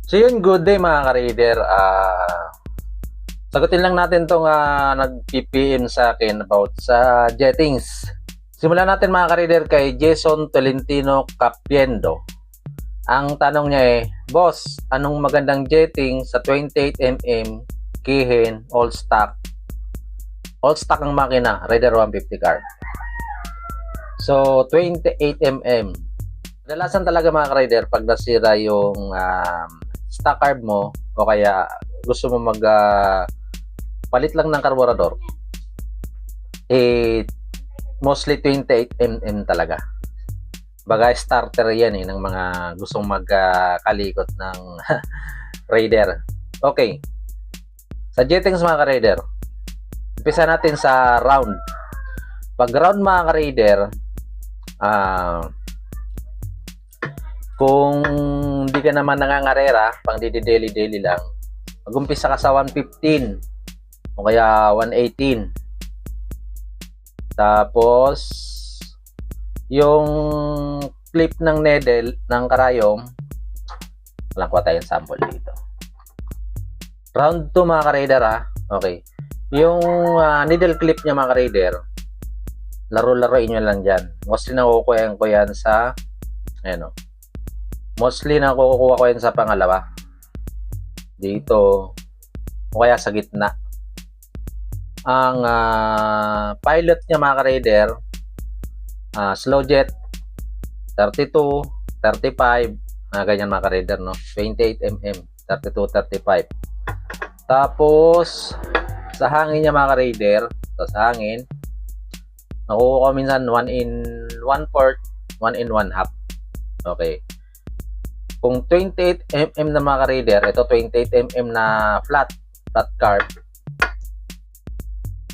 So yun, good day mga ka-raider. Sagutin lang natin tong nag-PPM sa akin about sa jettings. Simulan natin mga ka-raider kay Jason Tolentino Capiendo. Ang tanong niya Boss, anong magandang jetting sa 28mm Kihin all stock? All stock ang makina, Raider 150 car. So 28mm. Kadalasan talaga mga ka-raider pag nasira yung stock carb mo o kaya gusto mo mag palit lang ng karburador, mostly 28mm talaga. Baga starter yan ng mga gustong magkalikot ng Raider. Okay, sa jettings mga ka-raider, umpisa natin sa round. Pag round mga ka-raider, kung hindi ka naman nangangarera, pang daily lang, mag-umpisa ka sa 115 o kaya 118. Tapos, yung clip ng needle ng karayom, walang kuha tayong sample dito. Round 2 mga ka-raider Okay. Yung needle clip niya mga ka-raider, laro-laroin nyo lang dyan. Mostly nakukuha ko yan sa mostly nakukuha ko yan sa pangalawa. Dito o kaya sa gitna. Ang pilot niya mga ka-raider, slow jet 32, 35, ganyan mga ka-raider, no? 28mm, 32, 35. Tapos sa hangin niya mga ka-raider, sa hangin nakukuha ko minsan 1 in 1/4, 1 in 1/2. Okay. Kung 28mm na mga ka-raider, ito 28mm na flat carb.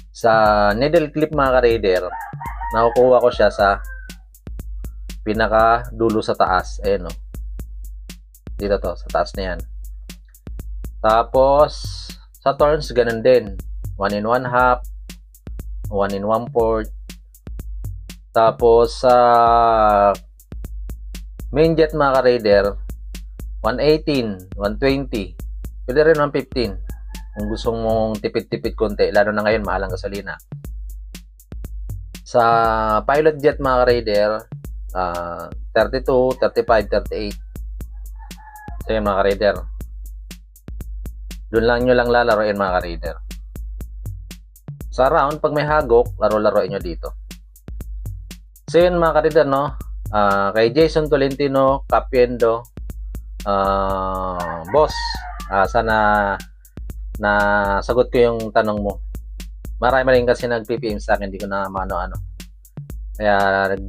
Sa needle clip mga ka-raider, nakukuha ko siya sa pinaka dulo sa taas. Ayan dito to, sa taas na yan. Tapos sa turns ganun din, 1 in 1/2, 1 in 1/4. Tapos sa main jet mga ka-raider, 118, 120, pwede rin 115 kung gusto mong tipid-tipid konti, lalo na ngayon mahal ang gasolina. Sa pilot jet mga ka-raider, 32, 35, 38. So yun mga ka-raider, doon lang nyo lang lalaroin mga ka-raider. Sa round, pag may hagok, laro-laroin nyo dito. So yun mga ka-raider, kay Jason Tolentino Capiendo, boss, sana na sagot ko yung tanong mo. Marami rin kasi nag-PPM sa akin, hindi ko na ano. Kaya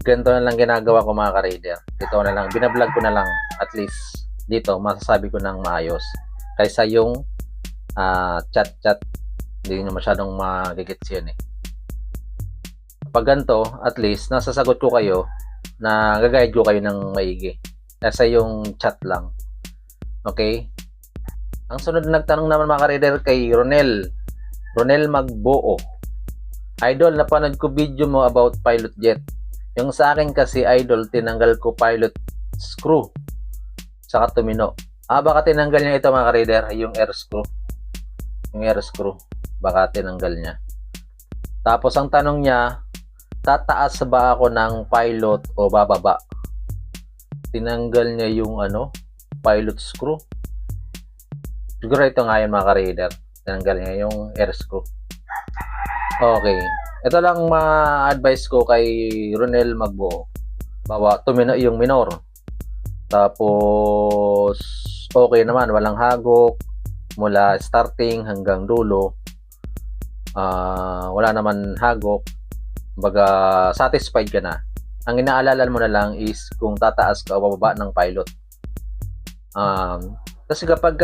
ganito na lang ginagawa ko mga ka-raider. Dito na lang, binablog ko na lang, at least dito masasabi ko ng maayos kaysa yung chat, hindi nyo masyadong magigits yun Pag ganito, at least nasasagot ko kayo, na gagayad ko kayo ng maigi kaysa yung chat lang. Okay? Ang sunod na nagtanong naman mga ka-raider kay Ronel Magbuo. Idol, napanood ko video mo about pilot jet. Yung sa akin kasi idol, tinanggal ko pilot screw saka tumino. Baka tinanggal niya ito mga ka-raider, yung air screw. Yung air screw, baka tinanggal niya. Tapos ang tanong niya, tataas ba ako ng pilot o bababa? Tinanggal niya yung pilot screw. Siguro ito nga yun mga ka-raider, tinanggal niya yung air screw. Okay, ito lang ma-advise ko kay Ronel Magbuo. Bawa tumino yung minor. Tapos okay naman, walang hagok mula starting hanggang dulo. Wala naman hagok. Baga satisfied ka na. Ang inaalala mo na lang is kung tataas ka o bababa ng pilot. Kasi kapag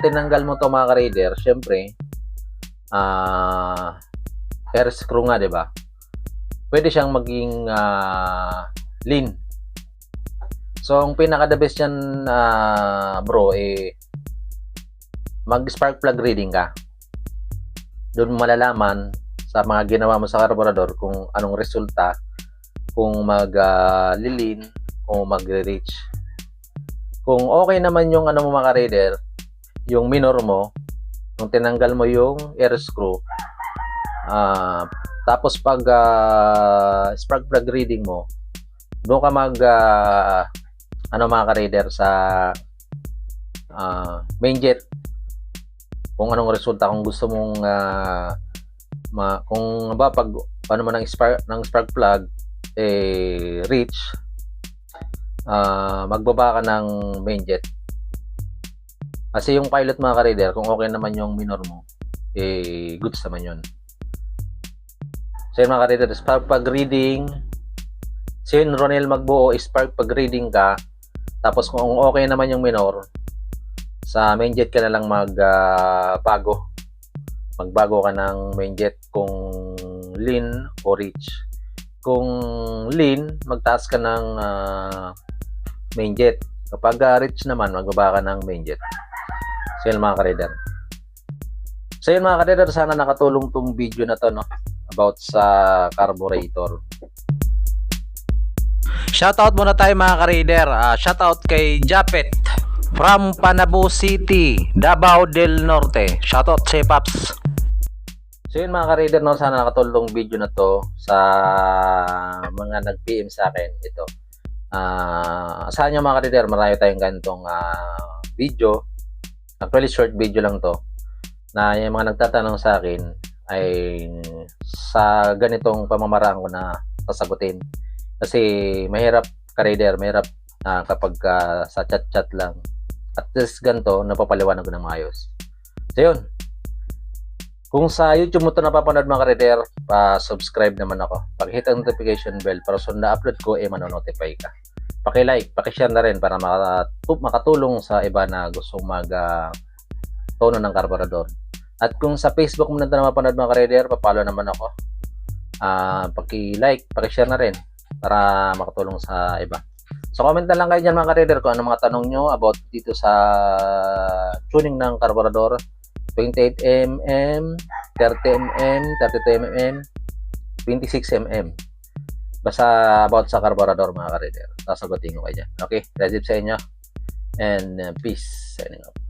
tinanggal mo to mga ka-raider, syempre air screw nga, 'di ba? Pwede siyang maging lean. So ang pinaka the best yan bro mag spark plug reading ka. Doon mo malalaman sa mga ginawa mo sa carburetor kung anong resulta, kung mag-lean o magre-reach. Kung okay naman yung ano mo mga ka-reader, yung minor mo, nung tinanggal mo yung air screw, tapos pag spark plug reading mo, doon ka mag ano mga ka-reader sa main jet, kung anong resulta, kung gusto mong kung ba pag paano man ng spark plug reach, magbaba ka ng main jet. Kasi yung pilot mga ka-reader, kung okay naman yung minor mo, goods naman yun. So yun mga ka-reader, spark plug reading, so yun Ronel Magbuo, spark plug reading ka, tapos kung okay naman yung minor, sa main jet ka na lang magbago ka ng main jet kung lean o reach. Kung lean, magtaas ka ng main jet. Kapag reach naman, magbaba ka ng main jet. So yun mga ka-reader. So yun mga ka-reader, sana nakatulong tong video na to, no, about sa carburetor. Shoutout muna tayo mga ka-reader. Shoutout kay Japet from Panabo City, Davao del Norte. Shoutout si Paps. So yun mga ka-reader, no, sana nakatulong video na to sa mga nag-PM sa akin. Ito. Saan nyo mga ka-reader, marami tayong ganitong video. Actually, short video lang to. Na yung mga nagtatanong sa akin ay sa ganitong pamamaraan ko na sasagutin. Kasi mahirap ka-reader, mahirap kapag sa chat-chat lang. At least ganito, napapaliwanag ko ng maayos. So yun. Kung sa YouTube mo ito napapanood mga ka-reader, pa-subscribe naman ako. Pag-hit ang notification bell para so na-upload ko, manonotify ka. Paki-like, paki-share na rin para makatulong sa iba na gustong mag-tono ng carburetor. At kung sa Facebook mo na ito napapanood mga ka-reader, papalo naman ako. Paki-like, paki-share na rin para makatulong sa iba. So comment na lang kayo dyan mga ka-reader kung ano mga tanong nyo about dito sa tuning ng carburetor. 28mm, 30mm, 32mm, 26mm. Basta about sa carburetor mga ka-reader, sasagutin ko kayo dyan. Okay, that's it sa inyo. And peace. Signing off.